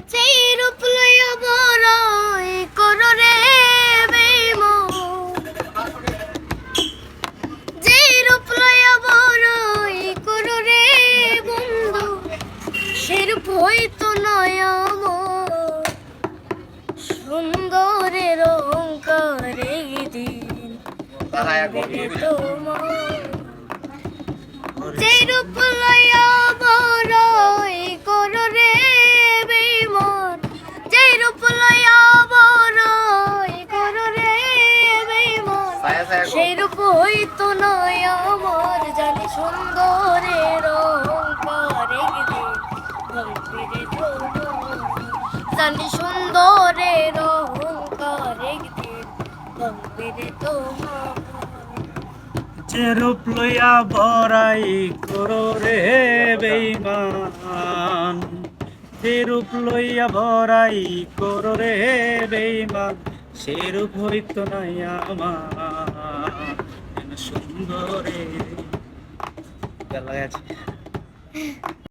যেই রূপ লইয়া বড়ই করো রে বেইমান, যেই রূপ লইয়া বড়ই করো রে বন্ধু, সে রূপ হইতো নয় আমার সুন্দরের অহংকারে দিন তোমার। যেই রূপ লইয়া বড়ই করো রে বেইমান, যেই রূপ লইয়া বড়ই করো রে বেইমান, সেই রূপ হইতো নয় আমার জানি সুন্দরের অহংকারে দিন ভাঙবে তোমার, জানি সুন্দরের অহংকারে দিন ভাঙবে তোমার। যে রূপ লইয়া বড়াই করো রে বেইমান, যে রূপ লইয়া বড়াই করো রে বেইমান, সে রূপ হইতো নাই আমার সুন্দরে।